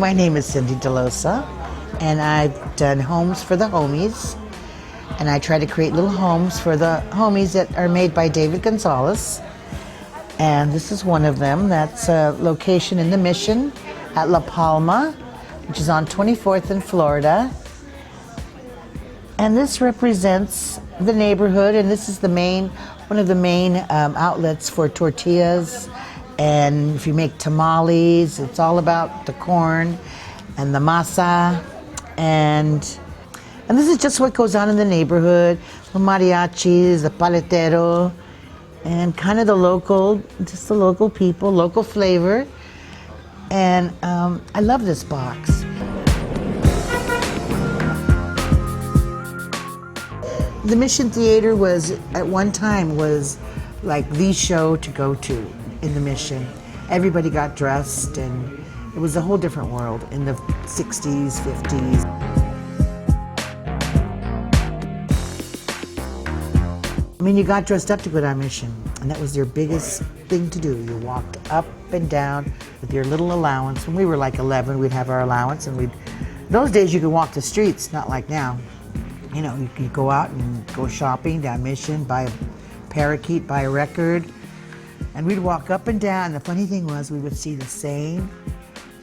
my name is Cindy De Losa, and I've done homes for the homies. And I try to create little homes for the homies that are made by David Gonzalez. And this is one of them. That's a location in the Mission at La Palma, which is on 24th in Florida. And this represents the neighborhood, and this is one of the main outlets for tortillas. And if you make tamales, it's all about the corn and the masa. And this is just what goes on in the neighborhood. The mariachis, the paletero, and kind of the local people, local flavor. And I love this box. The Mission Theater at one time was like the show to go to in the Mission. Everybody got dressed, and it was a whole different world in the 60s, 50s. I mean, you got dressed up to go to our Mission, and that was your biggest thing to do. You walked up and down with your little allowance. When we were like 11, we'd have our allowance, and those days you could walk the streets, not like now. You know, you could go out and go shopping down Mission, buy a parakeet, buy a record, and we'd walk up and down. And the funny thing was, we would see the same,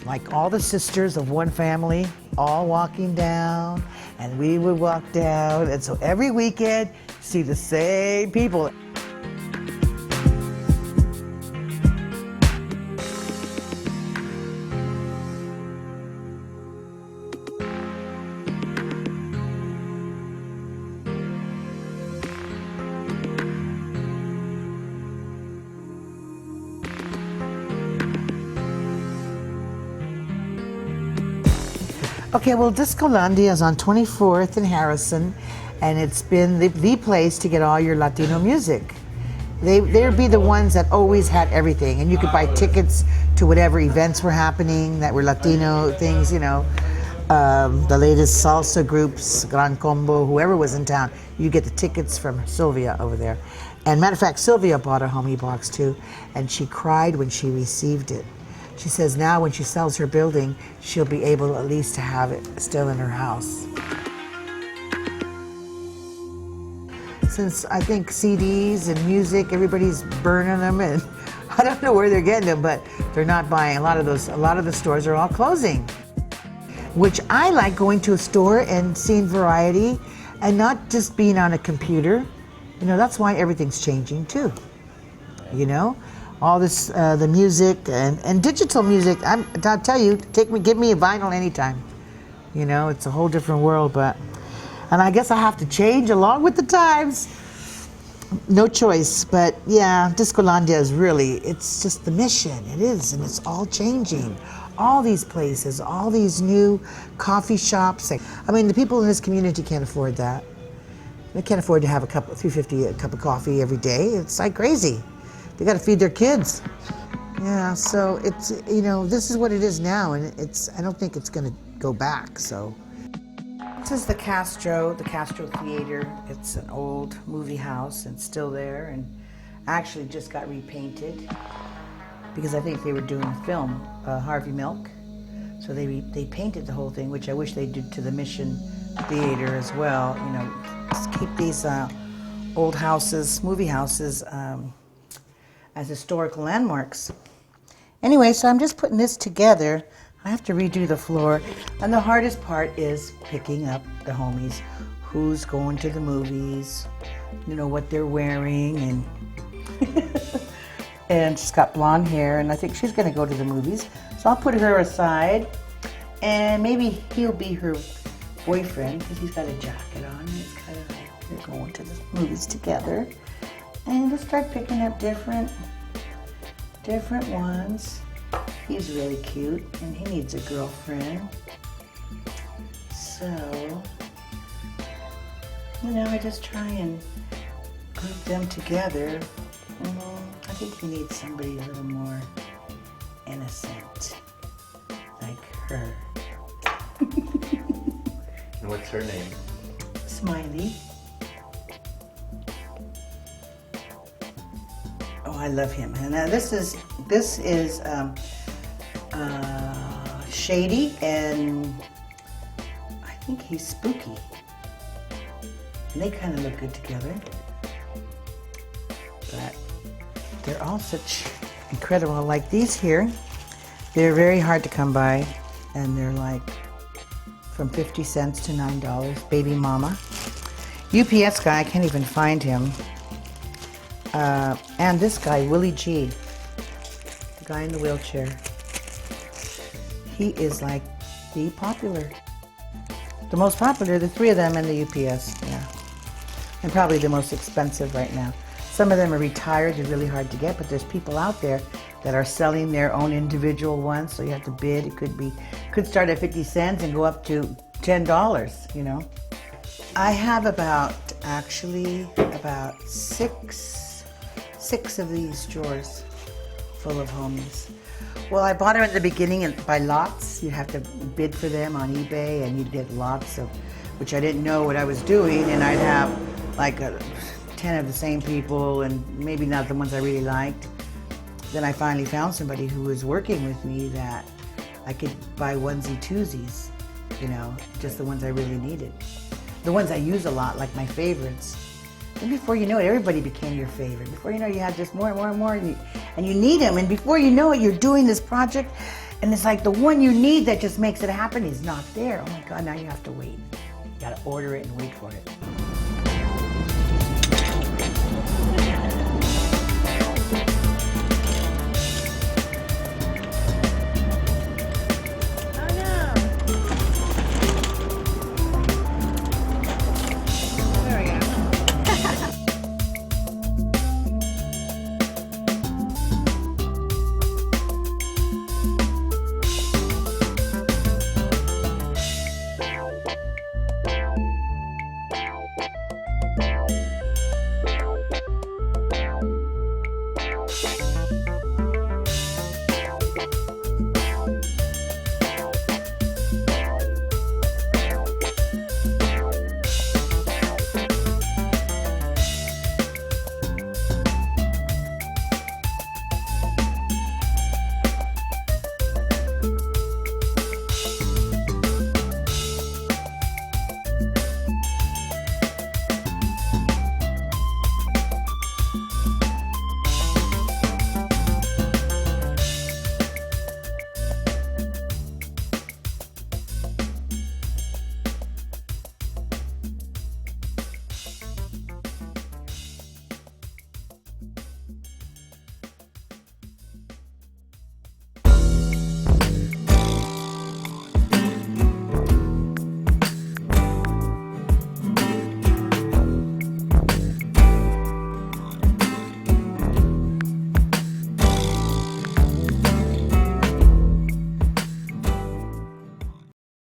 like all the sisters of one family, all walking down, and we would walk down. And so every weekend, see the same people. Okay, well, Discolandia is on 24th in Harrison, and it's been the place to get all your Latino music. They'd be the ones that always had everything, and you could buy tickets to whatever events were happening that were Latino things, you know, the latest salsa groups, Gran Combo, whoever was in town. You get the tickets from Sylvia over there. And matter of fact, Sylvia bought a homie box too, and she cried when she received it. She says now when she sells her building, she'll be able at least to have it still in her house. Since I think CDs and music, everybody's burning them, and I don't know where they're getting them, but they're not buying. A lot of the stores are all closing. Which I like going to a store and seeing variety and not just being on a computer. You know, that's why everything's changing too. You know? All this, the music and digital music. I'll tell you, give me a vinyl anytime. You know, it's a whole different world, and I guess I have to change along with the times. No choice, but yeah, Discolandia is it's just the Mission. It is, and it's all changing. All these places, all these new coffee shops. I mean, the people in this community can't afford that. They can't afford to have $3.50 a cup of coffee every day. It's like crazy. They got to feed their kids. Yeah, so it's, you know, this is what it is now, and I don't think it's going to go back, so. This is the Castro Theater. It's an old movie house and still there, and actually just got repainted because I think they were doing a film, Harvey Milk. So they painted the whole thing, which I wish they did to the Mission Theater as well. You know, just keep these old houses, movie houses, as historical landmarks. Anyway, so I'm just putting this together. I have to redo the floor. And the hardest part is picking up the homies. Who's going to the movies, you know, what they're wearing, and and she's got blonde hair, and I think she's gonna go to the movies. So I'll put her aside, and maybe he'll be her boyfriend, because he's got a jacket on. It's kind of like they're going to the movies together. And just start picking up different ones. He's really cute, and he needs a girlfriend. So, you know, I just try and group them together. I think he needs somebody a little more innocent, like her. And what's her name? Smiley. Oh, I love him. And this is shady and I think he's spooky. And they kind of look good together. But they're all such incredible. Like these here, they're very hard to come by, and they're like from 50 cents to $9. Baby Mama. UPS guy, I can't even find him. And this guy, Willie G, the guy in the wheelchair. He is like the most popular, the three of them in the UPS, yeah. And probably the most expensive right now. Some of them are retired, they're really hard to get, but there's people out there that are selling their own individual ones, so you have to bid. It could start at 50 cents and go up to $10, you know. I have about six of these drawers full of homies. Well, I bought them at the beginning by lots. You have to bid for them on eBay, and you'd get lots of, which I didn't know what I was doing, and I'd have like 10 of the same people, and maybe not the ones I really liked. Then I finally found somebody who was working with me that I could buy onesie twosies, you know, just the ones I really needed. The ones I use a lot, like my favorites. And before you know it, everybody became your favorite. Before you know it, you have just more and more and more, and you need them. And before you know it, you're doing this project, and it's like the one you need that just makes it happen is not there. Oh my God, now you have to wait. You gotta order it and wait for it.